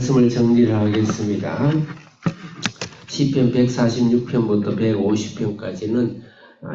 말씀을 정리를 하겠습니다. 시편 146편부터 150편까지는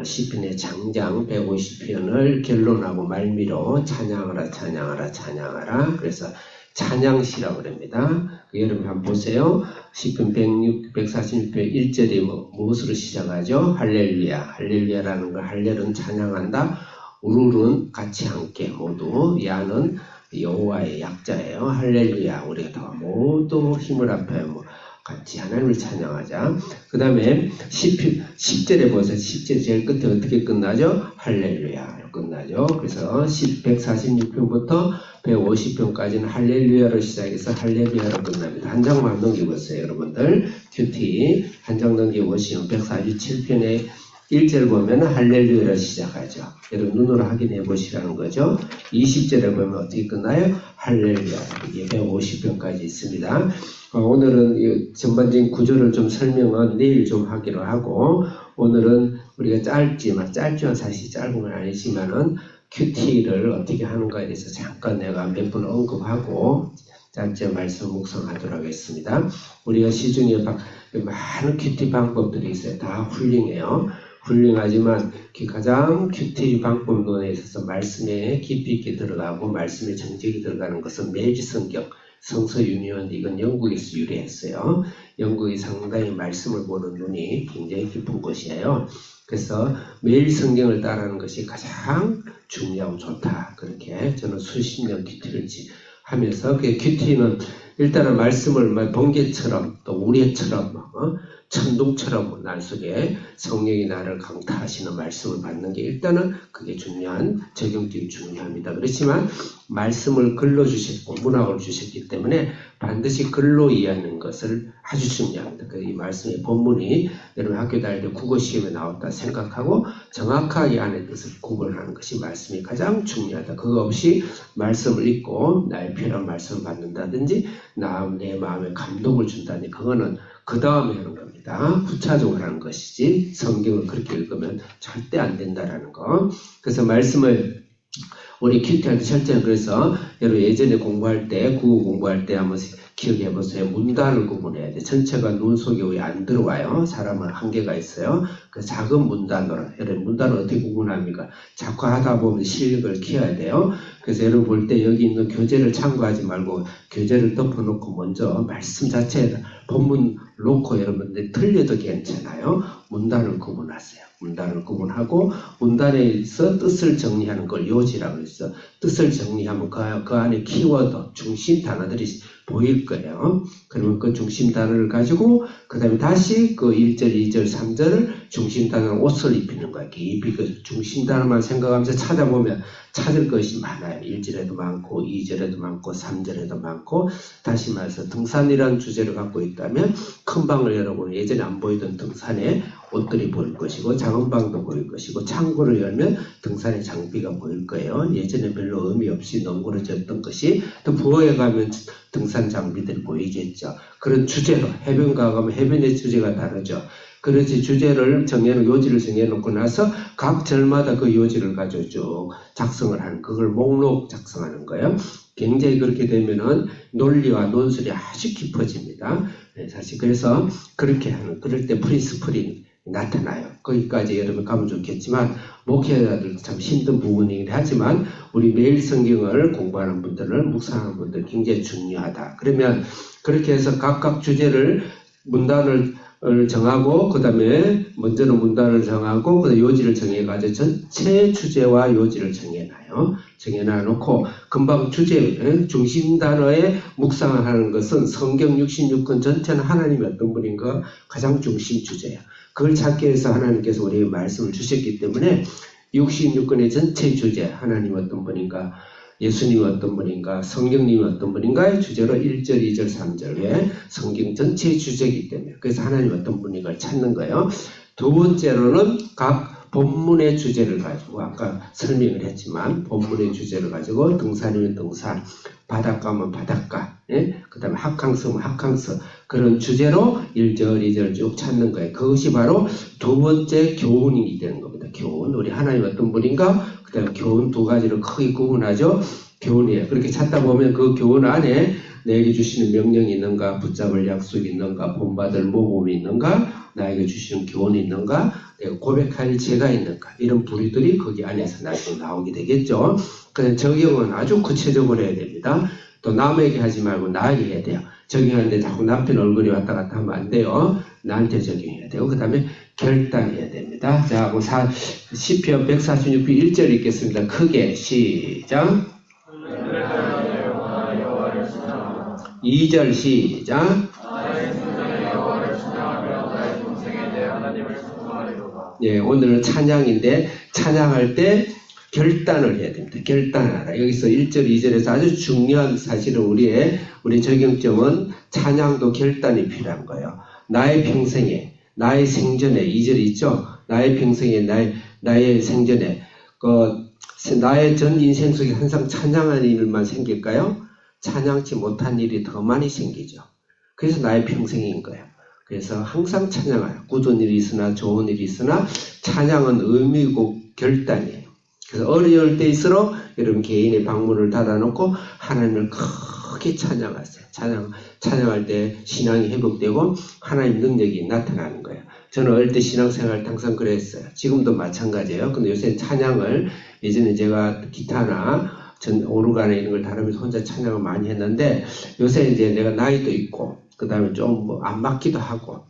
시편의 장장 150편을 결론하고 말미로 찬양하라 찬양하라 찬양하라. 그래서 찬양시라고 그럽니다. 여러분 한번 보세요. 시편 146편 1절이 무엇으로 시작하죠? 할렐루야. 할렐루야라는 거, 할렐은 찬양한다. 우르르는 같이 함께 모두. 야는 여호와의 약자예요. 할렐루야. 우리가 다 모두 힘을 합하여 같이 하나님을 찬양하자. 그 다음에 10절에 보세요. 10절 제일 끝에 어떻게 끝나죠? 할렐루야로 끝나죠. 그래서 146편부터 150편까지는 할렐루야로 시작해서 할렐루야로 끝납니다. 한 장만 넘겨보세요. 여러분들 큐티 한 장 넘겨보시면 147편에 1절 보면 할렐루야로 시작하죠. 여러분 눈으로 확인해 보시라는 거죠. 20절에 보면 어떻게 끝나요? 할렐루야. 이게 150편까지 있습니다. 오늘은 이 전반적인 구조를 좀 설명은 내일 좀 하기로 하고, 오늘은 우리가 짧지만 사실 짧은 건 아니지만은 큐티를 어떻게 하는가에 대해서 잠깐 내가 몇 번 언급하고 짧게 말씀 묵상하도록 하겠습니다. 우리가 시중에 많은 큐티 방법들이 있어요. 다 훌륭해요. 훌륭하지만 가장 큐티 방법론에 있어서 말씀에 깊이 있게 들어가고 말씀에 정직이 들어가는 것은 매일성경, 성서윤의원, 이건 영국에서 유래했어요. 영국이 상당히 말씀을 보는 눈이 굉장히 깊은 곳이에요. 그래서 매일 성경을 따르는 것이 가장 중요하고 좋다. 그렇게 저는 수십 년 큐티를 하면서 그 큐티는 일단은 말씀을 번개처럼 또 우레처럼 천둥처럼 날 속에 성령이 나를 강타하시는 말씀을 받는 게 일단은 그게 중요한 적용점이 중요합니다. 그렇지만 말씀을 글로 주셨고 문학을 주셨기 때문에 반드시 글로 이해하는 것을 아주 중요합니다. 이 말씀의 본문이 여러분 학교 다닐 때 국어 시험에 나왔다 생각하고 정확하게 안의 뜻을 구분하는 것이 말씀이 가장 중요하다. 그거 없이 말씀을 읽고 나의 필요한 말씀을 받는다든지 내 마음에 감동을 준다든지 그거는 그 다음에 하는 겁니다. 부차적으로 하는 것이지 성경을 그렇게 읽으면 절대 안 된다라는 거. 그래서 말씀을 우리 큐티할 때 실제로 그래서 여러분 예전에 공부할 때 국어 공부할 때 한번 기억해 보세요. 문단을 구분해야 돼. 전체가 눈 속에 왜 안 들어와요? 사람은 한계가 있어요. 그 작은 문단으로 여러분 문단을 어떻게 구분합니까? 자꾸 하다 보면 실력을 키워야 돼요. 그래서 여러분 볼 때 여기 있는 교재를 참고하지 말고 교재를 덮어놓고 먼저 말씀 자체에다 본문 놓고 여러분들 틀려도 괜찮아요. 문단을 구분하세요. 문단을 구분하고 문단에서 뜻을 정리하는 걸 요지라고 해서 뜻을 정리하면 그 안에 키워드, 중심 단어들이 보일 거예요. 그러면 그 중심 단어를 가지고 그 다음에 다시 그 1절, 2절, 3절을 중심 단어로 옷을 입히는 거예요. 깊이 그 중심 단어만 생각하면서 찾아보면 찾을 것이 많아요. 1절에도 많고 2절에도 많고 3절에도 많고 다시 말해서 등산이라는 주제를 갖고 있다면 큰 방을 열어보면 예전에 안 보이던 등산의 옷들이 보일 것이고 작은 방도 보일 것이고 창고를 열면 등산의 장비가 보일 거예요. 예전에 별로 의미 없이 넝그러졌던 것이 또 부엌에 가면 등산 장비들이 보이겠죠. 그런 주제로 해변가 가면 해변의 주제가 다르죠. 그렇지 주제를 정해놓고 요지를 정해놓고 나서 각 절마다 그 요지를 가지고 쭉 작성을 하는 그걸 목록 작성하는 거예요. 굉장히 그렇게 되면은 논리와 논술이 아주 깊어집니다. 사실 그래서 그렇게 하는 그럴 때 프린스플이 나타나요. 거기까지 여러분 가면 좋겠지만 목회자들도 참 힘든 부분이긴 하지만 우리 매일 성경을 공부하는 분들을 묵상하는 분들 굉장히 중요하다. 그러면 그렇게 해서 각각 주제를 문단을 정하고 그 다음에 먼저는 문단을 정하고 그 다음에 요지를 정해가지고 전체 주제와 요지를 정해놔놓고 금방 주제 중심 단어에 묵상을 하는 것은 성경 66권 전체는 하나님이 어떤 분인가 가장 중심 주제야. 그걸 찾기 위해서 하나님께서 우리에게 말씀을 주셨기 때문에 66권의 전체 주제 하나님 어떤 분인가 예수님이 어떤 분인가 성령님이 어떤 분인가의 주제로 1절, 2절, 3절에 성경 전체의 주제이기 때문에 그래서 하나님 어떤 분인가를 찾는 거예요. 두 번째로는 각 본문의 주제를 가지고 아까 설명을 했지만 본문의 주제를 가지고 등산이면 등산, 바닷가면 바닷가, 예? 그 다음에 학항서면 학항서, 그런 주제로 1절, 2절 쭉 찾는 거예요. 그것이 바로 두 번째 교훈이 되는 겁니다. 교훈. 우리 하나님 어떤 분인가? 그 다음에 교훈 두 가지를 크게 구분하죠. 교훈이에요. 그렇게 찾다 보면 그 교훈 안에 내게 주시는 명령이 있는가, 붙잡을 약속이 있는가, 본받을 모범이 있는가, 나에게 주시는 교훈이 있는가, 내가 고백할 죄가 있는가, 이런 부류들이 거기 안에서 나중에 나오게 되겠죠. 그래서 적용은 아주 구체적으로 해야 됩니다. 또 남에게 하지 말고 나에게 해야 돼요. 적용하는데 자꾸 남편 얼굴이 왔다 갔다 하면 안 돼요. 나한테 적용해야 돼요. 그 다음에 결단해야 됩니다. 자, 시편 146편 1절 읽겠습니다. 크게 시작. 2절 시작. 예, 오늘은 찬양인데 찬양할 때 결단을 해야 됩니다. 결단하라. 여기서 1절, 2절에서 아주 중요한 사실은 우리 적용점은 찬양도 결단이 필요한 거예요. 나의 평생에, 나의 생전에, 2절 있죠? 나의 평생에, 나의 생전에, 나의 전 인생 속에 항상 찬양하는 일만 생길까요? 찬양치 못한 일이 더 많이 생기죠. 그래서 나의 평생인 거예요. 그래서 항상 찬양하라. 굳은 일이 있으나 좋은 일이 있으나 찬양은 의미고 결단이에요. 그래서 어려울 때일수록 여러분 개인의 방문을 닫아놓고 하나님을 크게 찬양하세요. 찬양할 때 신앙이 회복되고 하나님 능력이 나타나는 거예요. 저는 어릴 때 신앙생활 항상 그랬어요. 지금도 마찬가지예요. 근데 요새 찬양을 예전에 제가 기타나 오르간에 이런 걸 다루면서 혼자 찬양을 많이 했는데 요새 이제 내가 나이도 있고 그 다음에 좀 안 맞기도 하고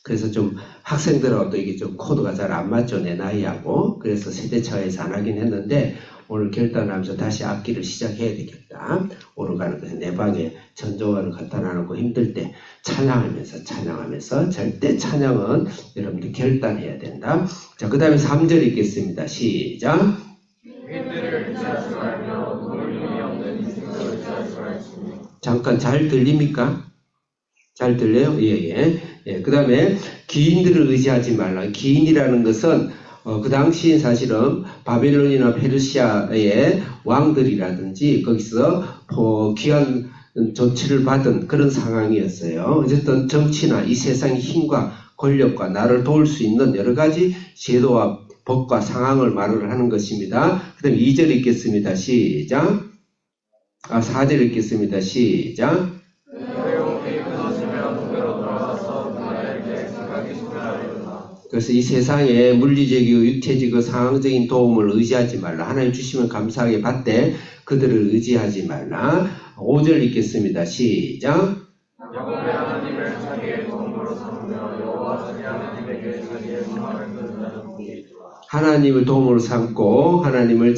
그래서 좀 학생들하고 또 이게 좀 코드가 잘 안 맞죠. 내 나이하고. 그래서 세대 차이에서 안 하긴 했는데 오늘 결단하면서 다시 악기를 시작해야 되겠다. 오르간을 내 방에 전조화를 갖다 놔놓고 힘들 때 찬양하면서 절대 찬양은 여러분들 결단해야 된다. 자, 그 다음에 3절 읽겠습니다. 시작. 잠깐 잘 들립니까? 잘 들려요? 예. 그 다음에 기인들을 의지하지 말라. 기인이라는 것은 그 당시에 사실은 바벨론이나 페르시아의 왕들이라든지 거기서 귀한 조치를 받은 그런 상황이었어요. 어쨌든 정치나 이 세상의 힘과 권력과 나를 도울 수 있는 여러 가지 제도와 법과 상황을 말을 하는 것입니다. 그 다음에 2절 읽겠습니다. 시작. 4절 읽겠습니다. 시작. 그래서 이 세상에 물리적이고 육체적이고 상황적인 도움을 의지하지 말라. 하나님 주시면 감사하게 받되 그들을 의지하지 말라. 5절 읽겠습니다. 시작. 야곱의 하나님을 자기의 도움으로 삼으며 여호와 자기 하나님에게 자기의 소망을 끊는 복이 있도다. 하나님을 도움으로 삼고 하나님을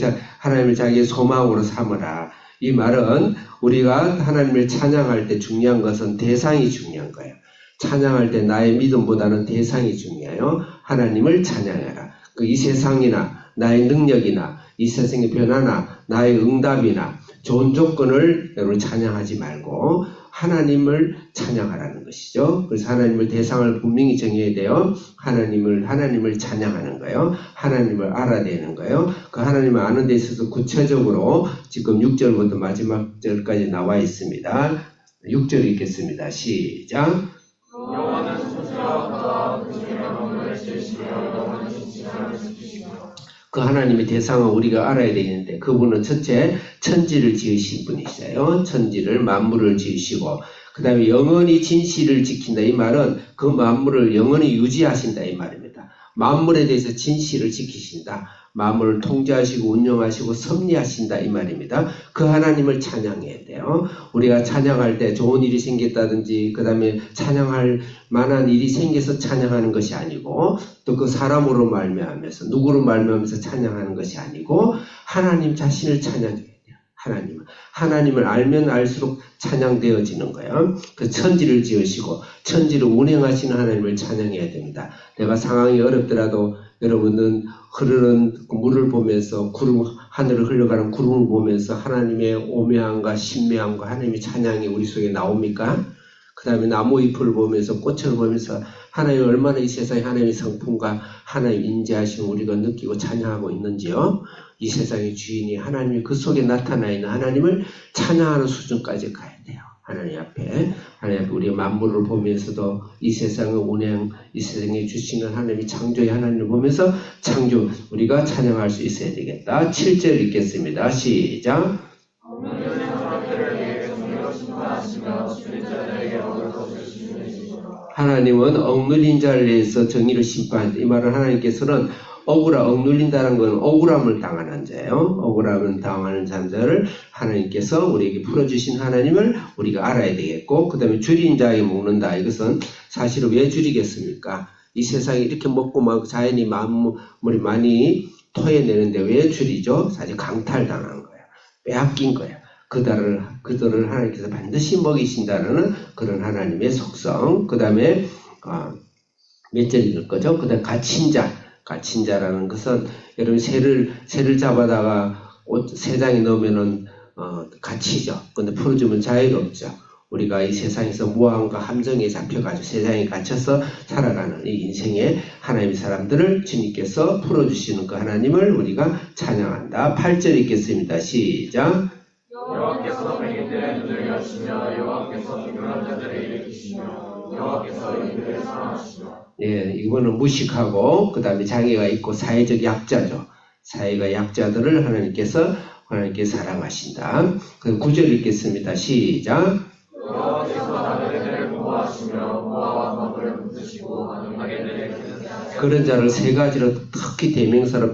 자기의 소망으로 삼으라. 이 말은 우리가 하나님을 찬양할 때 중요한 것은 대상이 중요한 거예요. 찬양할 때 나의 믿음보다는 대상이 중요해요. 하나님을 찬양해라. 이 세상이나 나의 능력이나 이 세상의 변화나 나의 응답이나 좋은 조건을 여러분 찬양하지 말고 하나님을 찬양하라는 것이죠. 그래서 하나님을 대상을 분명히 정해야 돼요. 하나님을 찬양하는 거예요. 하나님을 알아내는 거예요. 그 하나님을 아는 데 있어서 구체적으로 지금 6절부터 마지막 절까지 나와 있습니다. 6절 읽겠습니다. 시작. 여호와는 천지와 바다와 그 중에 만물을 지으시며 영원히 지시하는 분이시며 그 하나님의 대상은 우리가 알아야 되는데 그분은 첫째 천지를 지으신 분이시죠. 천지를 만물을 지으시고 그 다음에 영원히 진실을 지킨다. 이 말은 그 만물을 영원히 유지하신다 이 말입니다. 만물에 대해서 진실을 지키신다. 만물을 통제하시고 운영하시고 섭리하신다 이 말입니다. 그 하나님을 찬양해야 돼요. 우리가 찬양할 때 좋은 일이 생겼다든지 그 다음에 찬양할 만한 일이 생겨서 찬양하는 것이 아니고 또 그 사람으로 말미암아서 누구로 말미암아서 찬양하는 것이 아니고 하나님 자신을 찬양해야 돼요. 하나님을 알면 알수록 찬양되어지는 거예요. 그 천지를 지으시고 천지를 운행하시는 하나님을 찬양해야 됩니다. 내가 상황이 어렵더라도 여러분은 흐르는 물을 보면서 하늘을 흘러가는 구름을 보면서 하나님의 오묘함과 신묘함과 하나님의 찬양이 우리 속에 나옵니까? 그 다음에 나무 잎을 보면서 꽃을 보면서 하나님 얼마나 이 세상에 하나님의 성품과 하나님 인자하심을 우리가 느끼고 찬양하고 있는지요. 이 세상의 주인이 하나님이 그 속에 나타나 있는 하나님을 찬양하는 수준까지 가야 돼요. 하나님 앞에 우리 만물을 보면서도 이 세상의 운행, 이 세상에 주시는 하나님이 창조의 하나님을 보면서 우리가 찬양할 수 있어야 되겠다. 7절 읽겠습니다. 시작. 하나님은 억눌린 자를 위해서 정의를 심판한다. 이 말은 하나님께서는 억눌린다는 건 억울함을 당하는 자예요. 억울함을 당하는 자를 하나님께서 우리에게 풀어주신 하나님을 우리가 알아야 되겠고, 그 다음에 줄인 자에게 먹는다. 이것은 사실은 왜 줄이겠습니까? 이 세상에 이렇게 먹고 막 자연이 만물이 많이 토해내는데 왜 줄이죠? 사실 강탈당한 거예요. 빼앗긴 거예요. 그들을 하나님께서 반드시 먹이신다는 그런 하나님의 속성. 그 다음에 몇 절 읽을 거죠? 그 다음에 갇힌 자라는 것은 여러분 새를 잡아다가 새장에 넣으면은 갇히죠. 근데 풀어주면 자유롭죠. 우리가 이 세상에서 무함과 함정에 잡혀가지고 세상에 갇혀서 살아가는 이 인생에 하나님의 사람들을 주님께서 풀어주시는 그 하나님을 우리가 찬양한다. 8절 읽겠습니다. 시작. 여호와께서 백인들의 눈을 여시며 여호와께서 비굴한 자들을 일으키시며 여호와께서 이들을 사랑하시며. 예, 이거는 무식하고 그 다음에 자기가 있고 사회적 약자죠. 사회가 약자들을 하나님께 사랑하신다. 그 9절 읽겠습니다. 시작. 여호와께서 나그네들을 보호하시며 보아와 너그를 붙드시고 나그네들의 그런 자를 세 가지로 특히 명사로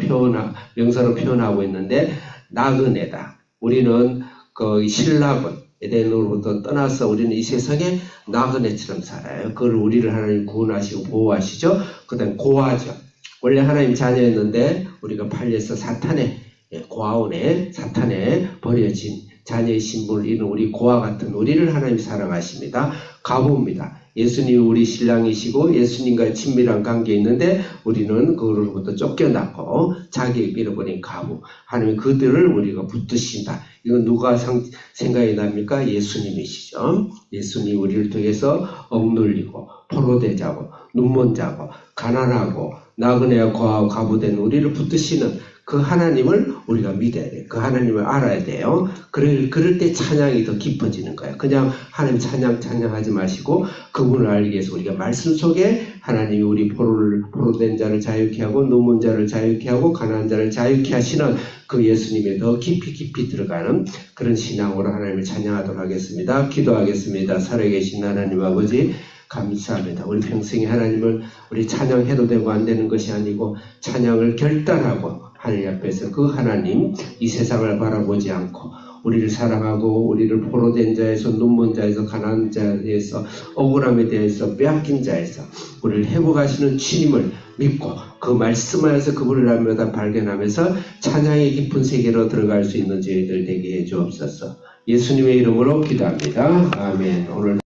표현하고 있는데, 나그네다. 우리는 그 신라군 에덴으로부터 떠나서 우리는 이 세상에 나그네처럼 살아요. 그걸 우리를 하나님 구원하시고 보호하시죠. 그 다음 고아죠. 원래 하나님 자녀였는데 우리가 팔려서 사탄의 고아원에 사탄에 버려진 자녀의 신분을 잃은 우리 고아 같은 우리를 하나님이 사랑하십니다. 가부입니다. 예수님이 우리 신랑이시고 예수님과의 친밀한 관계에 있는데 우리는 그로부터 쫓겨났고 자기를 잃어버린 가부. 하나님이 그들을 우리가 붙드신다. 이건 누가 생각이 납니까? 예수님이시죠. 예수님이 우리를 통해서 억눌리고 포로되자고 눈먼 자고 가난하고 나그네와 고아와 가부된 우리를 붙드시는 그 하나님을 우리가 믿어야 돼요. 그 하나님을 알아야 돼요. 그럴 때 찬양이 더 깊어지는 거예요. 그냥 하나님 찬양하지 마시고 그분을 알기 위해서 우리가 말씀 속에 하나님이 우리 포로된 자를 자유케 하고 눈먼 자를 자유케 하고 가난한 자를 자유케 하시는 그 예수님에 더 깊이 들어가는 그런 신앙으로 하나님을 찬양하도록 하겠습니다. 기도하겠습니다. 살아계신 하나님 아버지, 감사합니다. 우리 평생에 하나님을 우리 찬양해도 되고 안 되는 것이 아니고 찬양을 결단하고 하나님 앞에서 그 하나님, 이 세상을 바라보지 않고 우리를 사랑하고 우리를 포로된 자에서 눈먼 자에서 가난한 자에서 억울함에 대해서 빼앗긴 자에서 우리를 회복하시는 주님을 믿고 그 말씀하여서 그분을 날마다 발견하면서 찬양의 깊은 세계로 들어갈 수 있는 저희들 되게 해 주옵소서. 예수님의 이름으로 기도합니다. 아멘. 오늘